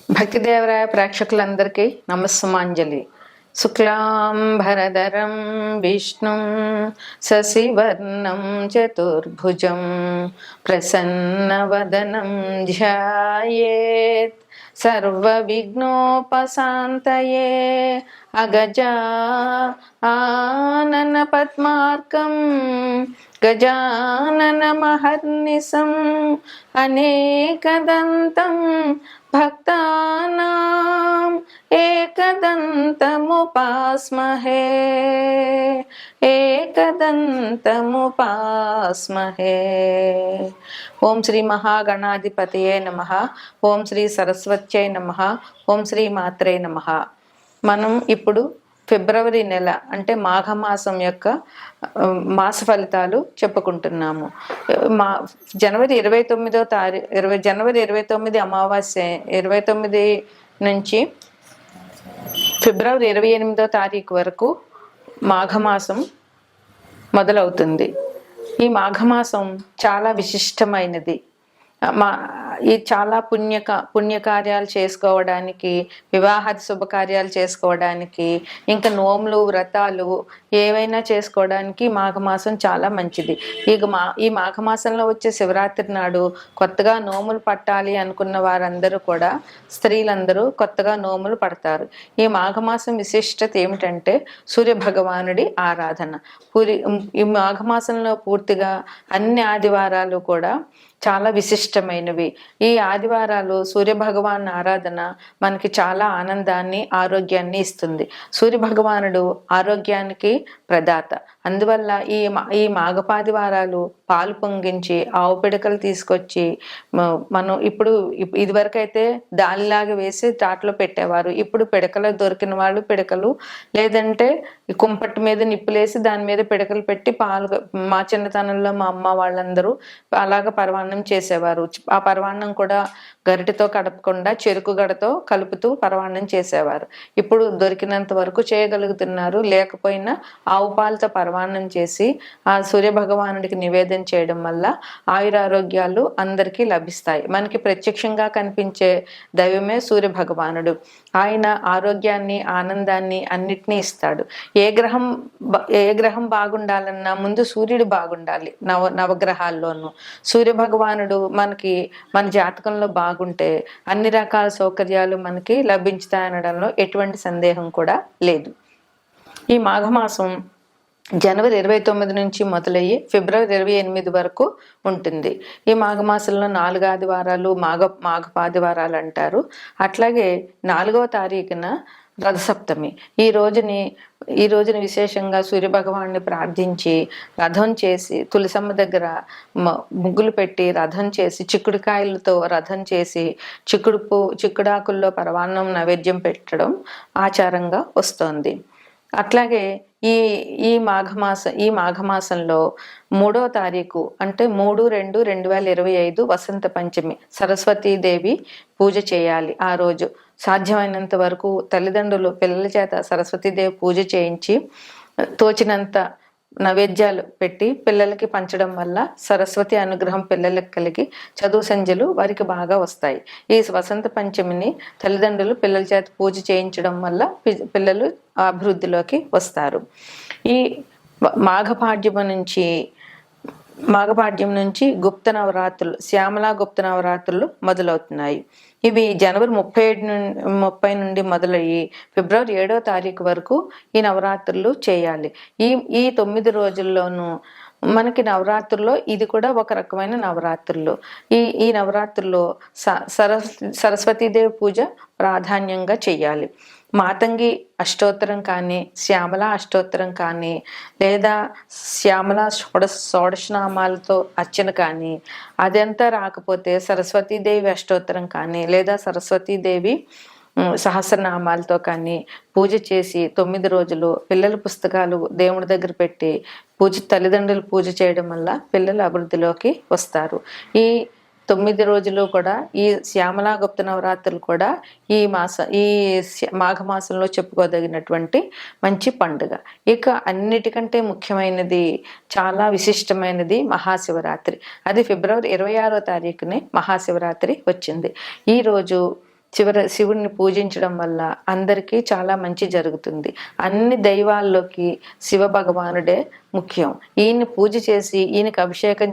భక్తిదేవరాయ ప్రేక్షకులందరికీ నమస్సుమాంజలి. శుక్లాంబరధరం విష్ణుం శశివర్ణం చతుర్భుజం ప్రసన్నవదనం ధ్యాయేత్ సర్వవిఘ్నోపశాంతయే. అగజా ఆనన పద్మార్కం గజానన మహర్నిశం అనేకదంతం భక్తానాం ఏకదంతముపాస్మహే ఏకదంతముపాస్మహే. ఓం శ్రీ మహాగణాధిపతయే నమః. ఓం శ్రీ సరస్వత్యై నమః. ఓం శ్రీ మాత్రే నమః. మనం ఇప్పుడు ఫిబ్రవరి నెల అంటే మాఘమాసం యొక్క మాస ఫలితాలు చెప్పుకుంటున్నాము. జనవరి 29 అమావాస్య 29 నుంచి ఫిబ్రవరి 28 వరకు మాఘమాసం మొదలవుతుంది. ఈ మాఘమాసం చాలా విశిష్టమైనది. ఈ చాలా పుణ్యకార్యాలు చేసుకోవడానికి, వివాహాది శుభకార్యాలు చేసుకోవడానికి, ఇంకా నోములు వ్రతాలు ఏవైనా చేసుకోవడానికి మాఘమాసం చాలా మంచిది. ఈ మాఘమాసంలో వచ్చే శివరాత్రి నాడు కొత్తగా నోములు పట్టాలి అనుకున్న వారందరూ కూడా, స్త్రీలందరూ కొత్తగా నోములు పడతారు. ఈ మాఘమాసం విశిష్టత ఏమిటంటే సూర్య భగవానుడి ఆరాధన. ఈ మాఘమాసంలో పూర్తిగా అన్ని ఆదివారాలు కూడా చాలా విశిష్టమైనవి. ఈ ఆదివారాలు సూర్యభగవాన్ ఆరాధన మనకి చాలా ఆనందాన్ని, ఆరోగ్యాన్ని ఇస్తుంది. సూర్యభగవానుడు ఆరోగ్యానికి ప్రదాత. అందువల్ల ఈ మాఘపాదివారాలు పాలు పొంగించి ఆవు పిడకలు తీసుకొచ్చి మనం ఇదివరకైతే దానిలాగా వేసి తాటలో పెట్టేవారు. ఇప్పుడు పిడకలు దొరికిన వాళ్ళు పిడకలు, లేదంటే కుంపటి మీద నిప్పులేసి దాని మీద పిడకలు పెట్టి పాలు, మా చిన్నతనంలో మా అమ్మ వాళ్ళందరూ అలాగ పరవాన్నం చేసేవారు. ఆ పరవాన్నం కూడా గరిటెతో కడపకుండా చెరుకు గడతో కలుపుతూ పరవాన్నం చేసేవారు. ఇప్పుడు దొరికినంత వరకు చేయగలుగుతున్నారు. లేకపోయినా ఆవు పాలతో పరవాన్నం చేసి ఆ సూర్య భగవానుడికి నివేదన చేయడం వల్ల ఆయురారోగ్యాలు అందరికీ లభిస్తాయి. మనకి ప్రత్యక్షంగా కనిపించే దైవమే సూర్య భగవానుడు. ఆయన ఆరోగ్యాన్ని, ఆనందాన్ని అన్నిటినీ ఇస్తాడు. ఏ గ్రహం బాగుండాలన్నా ముందు సూర్యుడు బాగుండాలి. నవగ్రహాల్లోనూ సూర్య భగవానుడు మన జాతకంలో బాగుంటే అన్ని రకాల సౌకర్యాలు మనకి లభించుతాయనడంలో ఎటువంటి సందేహం కూడా లేదు. ఈ మాఘమాసం జనవరి 29 నుంచి మొదలయ్యి ఫిబ్రవరి 28 వరకు ఉంటుంది. ఈ మాఘమాసంలో 4 ఆదివారాలు మాఘపాదివారాలు అంటారు. అట్లాగే 4వ తారీఖున రథసప్తమి. ఈ రోజున విశేషంగా సూర్యభగవాన్ని ప్రార్థించి రథం చేసి, తులసమ్మ దగ్గర ముగ్గులు పెట్టి రథం చేసి, చిక్కుడుకాయలతో రథం చేసి, చిక్కుడాకుల్లో పరవాన్నం నైవేద్యం పెట్టడం ఆచారంగా వస్తోంది. అట్లాగే ఈ మాఘమాసంలో 3వ తారీఖు అంటే 3/2/2025 వసంత పంచమి, సరస్వతీదేవి పూజ చేయాలి. ఆ రోజు సాధ్యమైనంత వరకు తల్లిదండ్రులు పిల్లల చేత సరస్వతీదేవి పూజ చేయించి తోచినంత నైవేద్యాలు పెట్టి పిల్లలకి పంచడం వల్ల సరస్వతి అనుగ్రహం పిల్లలకు కలిగి చదువు సంధ్యలు వారికి బాగా వస్తాయి. ఈ వసంత పంచమిని తల్లిదండ్రులు పిల్లల చేత పూజ చేయించడం వల్ల పిల్లలు అభివృద్ధిలోకి వస్తారు. ఈ మాఘపాడ్యం నుంచి గుప్త నవరాత్రులు, శ్యామలా గుప్త నవరాత్రులు మొదలవుతున్నాయి. ఇవి జనవరి 30 నుండి మొదలయ్యి ఫిబ్రవరి 7వ తారీఖు వరకు ఈ నవరాత్రులు చేయాలి. ఈ 9 రోజుల్లోనూ మనకి నవరాత్రుల్లో ఇది కూడా ఒక రకమైన నవరాత్రులు. ఈ నవరాత్రుల్లో సరస్వతీదేవి పూజ ప్రాధాన్యంగా చెయ్యాలి. మాతంగి అష్టోత్తరం కానీ, శ్యామల అష్టోత్తరం కానీ, లేదా శ్యామల షోడశనామాలతో అర్చన కానీ, అదంతా రాకపోతే సరస్వతీదేవి అష్టోత్తరం కానీ, లేదా సరస్వతీదేవి సహస్రనామాలతో కానీ పూజ చేసి 9 రోజులు పిల్లల పుస్తకాలు దేవుడి దగ్గర పెట్టి తల్లిదండ్రులు పూజ చేయడం వల్ల పిల్లలు అభివృద్ధిలోకి వస్తారు. ఈ 9 రోజులు కూడా ఈ శ్యామలా గుప్త నవరాత్రులు కూడా ఈ మాఘమాసంలో చెప్పుకోదగినటువంటి మంచి పండుగ. ఇక అన్నిటికంటే ముఖ్యమైనది, చాలా విశిష్టమైనది మహాశివరాత్రి. అది ఫిబ్రవరి 26వ తారీఖునే మహాశివరాత్రి వచ్చింది. ఈరోజు శివుడిని పూజించడం వల్ల అందరికీ చాలా మంచి జరుగుతుంది. అన్ని దైవాల్లోకి శివ భగవానుడే ముఖ్యం. ఈయన్ని పూజ చేసి ఈయనకి అభిషేకం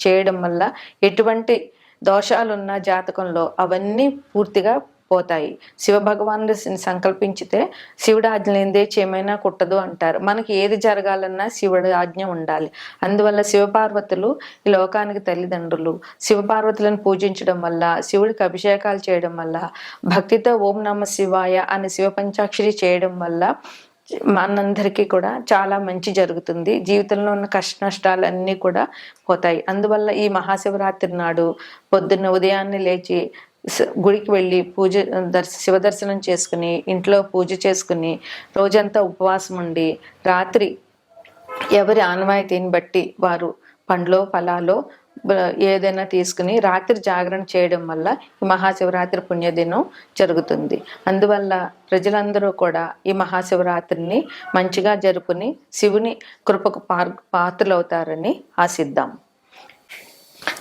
చేయడం వల్ల ఎటువంటి దోషాలున్న జాతకంలో అవన్నీ పూర్తిగా పోతాయి. శివ భగవానుడు సంకల్పించితే శివుడి ఆజ్ఞ లేనిదే ఏమైనా కుట్టదు అంటారు. మనకి ఏది జరగాలన్నా శివుడి ఆజ్ఞ ఉండాలి. అందువల్ల శివపార్వతులు ఈ లోకానికి తల్లిదండ్రులు. శివపార్వతులను పూజించడం వల్ల, శివుడికి అభిషేకాలు చేయడం వల్ల, భక్తితో ఓం నమ శివాయ అని శివ పంచాక్షరి చేయడం వల్ల మనందరికీ కూడా చాలా మంచి జరుగుతుంది. జీవితంలో ఉన్న కష్ట నష్టాలన్నీ కూడా పోతాయి. అందువల్ల ఈ మహాశివరాత్రి నాడు పొద్దున్న ఉదయాన్నే లేచి గుడికి వెళ్ళి శివ దర్శనం చేసుకుని, ఇంట్లో పూజ చేసుకుని, రోజంతా ఉపవాసం ఉండి, రాత్రి ఎవరి ఆనవాయితీని బట్టి వారు పండ్లో ఫలాలో ఏదైనా తీసుకుని రాత్రి జాగరణ చేయడం వల్ల ఈ మహాశివరాత్రి పుణ్యదినం జరుగుతుంది. అందువల్ల ప్రజలందరూ కూడా ఈ మహాశివరాత్రిని మంచిగా జరుపుని శివుని కృపకు పాత్రలవుతారని ఆశిద్దాం.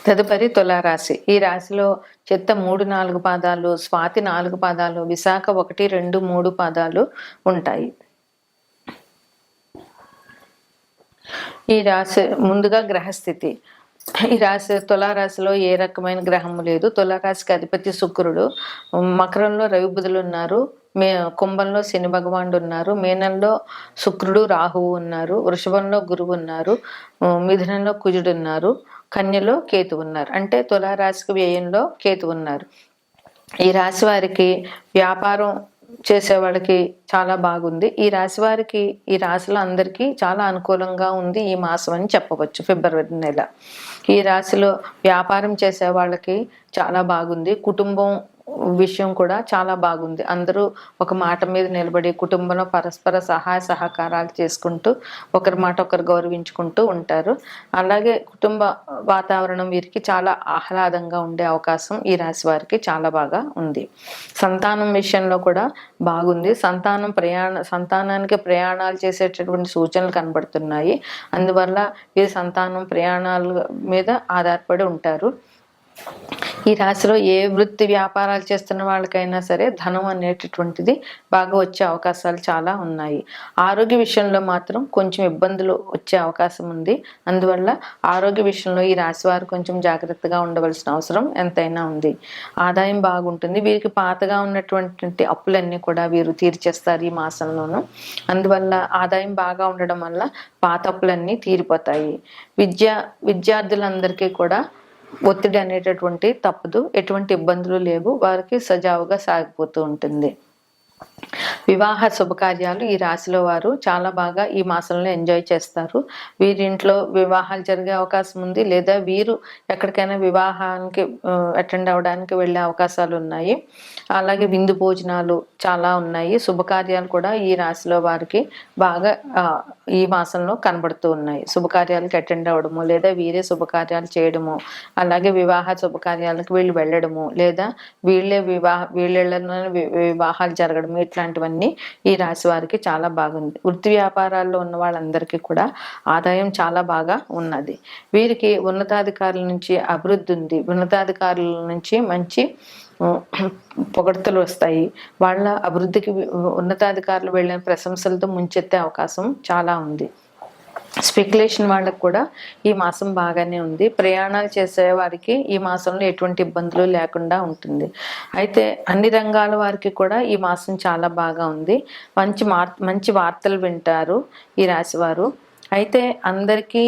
తదుపరి తులారాశి. ఈ రాశిలో చిత్త 3, 4 పాదాలు, స్వాతి 4 పాదాలు, విశాఖ 1, 2, 3 పాదాలు ఉంటాయి. ఈ రాశి ముందుగా గ్రహస్థితి. ఈ రాశి తులారాశిలో ఏ రకమైన గ్రహము లేదు. తులారాశికి అధిపతి శుక్రుడు, మకరంలో రవి బుధులు ఉన్నారు, కుంభంలో శని భగవానుడు ఉన్నారు, మీనంలో శుక్రుడు రాహువు ఉన్నారు, వృషభంలో గురువు ఉన్నారు, మిథునంలో కుజుడు ఉన్నారు, కన్యలో కేతు ఉన్నారు. అంటే తులారాశికి వ్యయంలో కేతు ఉన్నారు. ఈ రాశి వారికి వ్యాపారం చేసే వాళ్ళకి చాలా బాగుంది. ఈ రాశి వారికి, ఈ రాశిలో అందరికీ చాలా అనుకూలంగా ఉంది ఈ మాసం అని చెప్పవచ్చు. ఫిబ్రవరి నెల ఈ రాశిలో వ్యాపారం చేసే వాళ్ళకి చాలా బాగుంది. కుటుంబం విషయం కూడా చాలా బాగుంది. అందరూ ఒక మాట మీద నిలబడి కుటుంబంలో పరస్పర సహాయ సహకారాలు చేసుకుంటూ ఒకరి మాట ఒకరు గౌరవించుకుంటూ ఉంటారు. అలాగే కుటుంబ వాతావరణం వీరికి చాలా ఆహ్లాదంగా ఉండే అవకాశం ఈ రాశి వారికి చాలా బాగా ఉంది. సంతానం విషయంలో కూడా బాగుంది. సంతానానికి ప్రయాణాలు చేసేటటువంటి సూచనలు కనబడుతున్నాయి. అందువల్ల వీరి సంతానం ప్రయాణాల మీద ఆధారపడి ఉంటారు. ఈ రాశిలో ఏ వృత్తి వ్యాపారాలు చేస్తున్న వాళ్ళకైనా సరే ధనం అనేటటువంటిది బాగా వచ్చే అవకాశాలు చాలా ఉన్నాయి. ఆరోగ్య విషయంలో మాత్రం కొంచెం ఇబ్బందులు వచ్చే అవకాశం ఉంది. అందువల్ల ఆరోగ్య విషయంలో ఈ రాశి వారు కొంచెం జాగ్రత్తగా ఉండవలసిన అవసరం ఎంతైనా ఉంది. ఆదాయం బాగుంటుంది. వీరికి పాతగా ఉన్నటువంటి అప్పులన్నీ కూడా వీరు తీర్చేస్తారు ఈ మాసంలోనూ. అందువల్ల ఆదాయం బాగా ఉండడం వల్ల పాత అప్పులన్నీ తీరిపోతాయి. విద్యార్థులందరికీ కూడా ఒత్తిడి అనేటటువంటి తప్పదు. ఎటువంటి ఇబ్బందులు లేవు. వారికి సజావుగా సాగిపోతూ ఉంటుంది. వివాహ శుభకార్యాలు ఈ రాశిలో వారు చాలా బాగా ఈ మాసంలో ఎంజాయ్ చేస్తారు. వీరింట్లో వివాహాలు జరిగే అవకాశం ఉంది, లేదా వీరు ఎక్కడికైనా వివాహానికి అటెండ్ అవ్వడానికి వెళ్ళే అవకాశాలు ఉన్నాయి. అలాగే విందు భోజనాలు చాలా ఉన్నాయి. శుభకార్యాలు కూడా ఈ రాశిలో వారికి బాగా ఈ మాసంలో కనబడుతూ ఉన్నాయి. శుభకార్యాలకు అటెండ్ అవ్వడము, లేదా వీరే శుభకార్యాలు చేయడము, అలాగే వివాహ శుభకార్యాలకు వీళ్ళు వెళ్ళడము, లేదా వీళ్ళ వివాహాలు జరగడము, ఇట్లాంటివన్నీ ఈ రాశి వారికి చాలా బాగుంది. వృత్తి వ్యాపారాల్లో ఉన్న వాళ్ళందరికీ కూడా ఆదాయం చాలా బాగా ఉన్నది. వీరికి ఉన్నతాధికారుల నుంచి అభివృద్ధి ఉంది. ఉన్నతాధికారుల నుంచి మంచి పొగడ్తలు వస్తాయి. వాళ్ళ అభివృద్ధికి ఉన్నతాధికారులు వెళ్ళిన ప్రశంసలతో ముంచెత్తే అవకాశం చాలా ఉంది. స్పెక్యులేషన్ వాళ్ళకు కూడా ఈ మాసం బాగానే ఉంది. ప్రయాణాలు చేసే వారికి ఈ మాసంలో ఎటువంటి ఇబ్బందులు లేకుండా ఉంటుంది. అయితే అన్ని రంగాల వారికి కూడా ఈ మాసం చాలా బాగా ఉంది. మంచి వార్తలు వింటారు ఈ రాశివారు. అయితే అందరికీ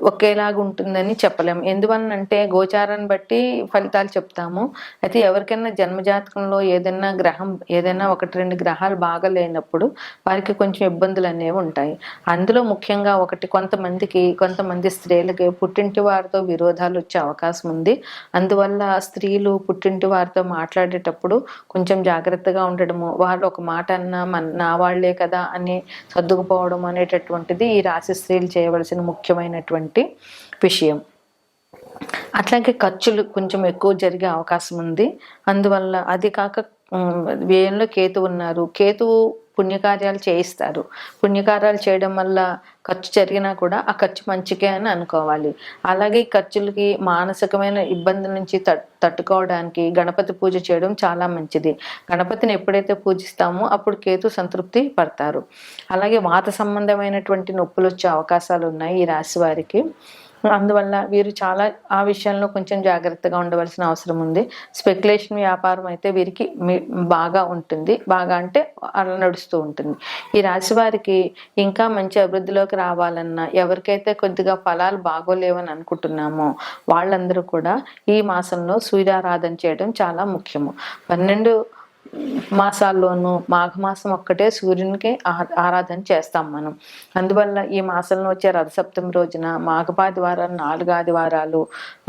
ఒకేలాగా ఉంటుందని చెప్పలేము. ఎందువలనంటే గోచారాన్ని బట్టి ఫలితాలు చెప్తాము. అయితే ఎవరికైనా జన్మజాతకంలో ఏదైనా 1-2 గ్రహాలు బాగా లేనప్పుడు వారికి కొంచెం ఇబ్బందులు అనేవి ఉంటాయి. అందులో ముఖ్యంగా కొంతమంది స్త్రీలకి పుట్టింటి వారితో విరోధాలు వచ్చే అవకాశం ఉంది. అందువల్ల స్త్రీలు పుట్టింటి వారితో మాట్లాడేటప్పుడు కొంచెం జాగ్రత్తగా ఉండడము, వాళ్ళు ఒక మాట అన్నా నా వాళ్లే కదా అని సర్దుకుపోవడం అనేటటువంటిది ఈ రాశి స్త్రీలు చేయవలసిన ముఖ్యమైనటువంటి విషయం. అట్లాగే ఖర్చులు కొంచెం ఎక్కువ జరిగే అవకాశం ఉంది. అందువల్ల అది కాక వ్యయంలో కేతు ఉన్నారు. కేతువు పుణ్యకార్యాలు చేయిస్తారు. పుణ్యకార్యాలు చేయడం వల్ల ఖర్చు జరిగినా కూడా ఆ ఖర్చు మంచికే అని అనుకోవాలి. అలాగే ఈ ఖర్చులకి మానసికమైన ఇబ్బందుల నుంచి తట్టుకోవడానికి గణపతి పూజ చేయడం చాలా మంచిది. గణపతిని ఎప్పుడైతే పూజిస్తామో అప్పుడు కేతు సంతృప్తి పడతారు. అలాగే వాత సంబంధమైనటువంటి నొప్పులు వచ్చే అవకాశాలు ఉన్నాయి ఈ రాశి వారికి. అందువల్ల వీరు చాలా ఆ విషయంలో కొంచెం జాగ్రత్తగా ఉండవలసిన అవసరం ఉంది. స్పెక్యులేషన్ వ్యాపారం అయితే వీరికి బాగా ఉంటుంది. బాగా అంటే అలా నడుస్తూ ఉంటుంది. ఈ రాశి వారికి ఇంకా మంచి అభివృద్ధిలోకి రావాలన్నా, ఎవరికైతే కొద్దిగా ఫలాలు బాగోలేవని అనుకుంటున్నామో వాళ్ళందరూ కూడా ఈ మాసంలో సూర్యారాధన చేయడం చాలా ముఖ్యము. 12 మాసాల్లోనూ మాఘమాసం ఒక్కటే సూర్యునికి ఆరాధన చేస్తాం మనం. అందువల్ల ఈ మాసంలో వచ్చే రథసప్తమి రోజున మాఘపాదివారాలు 4 ఆదివారాలు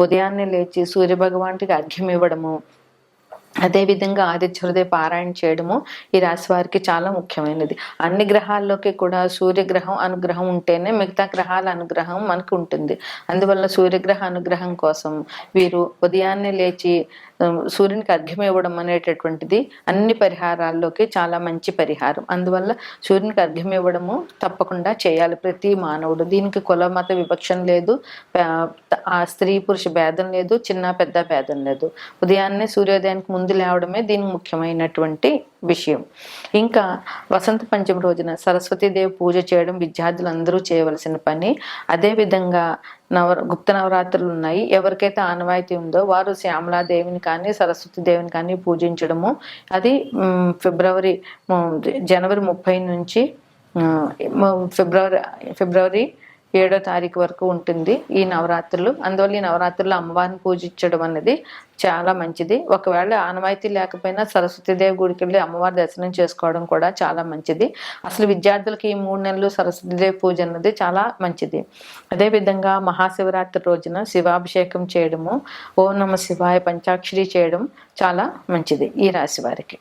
ఉదయాన్నే లేచి సూర్యభగవానుడికి అర్ఘ్యం ఇవ్వడము, అదేవిధంగా ఆదిత్య హృదయ పారాయణ చేయడము ఈ రాశి వారికి చాలా ముఖ్యమైనది. అన్ని గ్రహాల్లోకి కూడా సూర్యగ్రహం అనుగ్రహం ఉంటేనే మిగతా గ్రహాల అనుగ్రహం మనకు ఉంటుంది. అందువల్ల సూర్యగ్రహ అనుగ్రహం కోసం వీరు ఉదయాన్నే లేచి సూర్యునికి అర్ఘ్యం ఇవ్వడం అనేటటువంటిది అన్ని పరిహారాల్లోకి చాలా మంచి పరిహారం. అందువల్ల సూర్యునికి అర్ఘ్యం ఇవ్వడము తప్పకుండా చేయాలి ప్రతి మానవుడు. దీనికి కుల మత వివక్షం లేదు, ఆ స్త్రీ పురుష భేదం లేదు, చిన్న పెద్ద భేదం లేదు. ఉదయాన్నే సూర్యోదయానికి ముందు లేవడమే దీనికి ముఖ్యమైనటువంటి విషయం. ఇంకా వసంత పంచమి రోజున సరస్వతీదేవి పూజ చేయడం విద్యార్థులందరూ చేయవలసిన పని. అదేవిధంగా గుప్త నవరాత్రులు ఉన్నాయి. ఎవరికైతే ఆనవాయితీ ఉందో వారు శ్యామలాదేవిని కానీ సరస్వతీదేవిని కానీ పూజించడము. అది జనవరి 30 నుంచి ఫిబ్రవరి 7వ తారీఖు వరకు ఉంటుంది ఈ నవరాత్రులు. అందువల్ల ఈ నవరాత్రులు అమ్మవారిని పూజించడం అనేది చాలా మంచిది. ఒకవేళ ఆనవాయితీ లేకపోయినా సరస్వతీదేవి గుడికి వెళ్ళి అమ్మవారి దర్శనం చేసుకోవడం కూడా చాలా మంచిది. అసలు విద్యార్థులకి ఈ 3 నెలలు సరస్వతీదేవి పూజ అన్నది చాలా మంచిది. అదేవిధంగా మహాశివరాత్రి రోజున శివాభిషేకం చేయడము, ఓం నమ శివాయ పంచాక్షరి చేయడం చాలా మంచిది ఈ రాశి వారికి.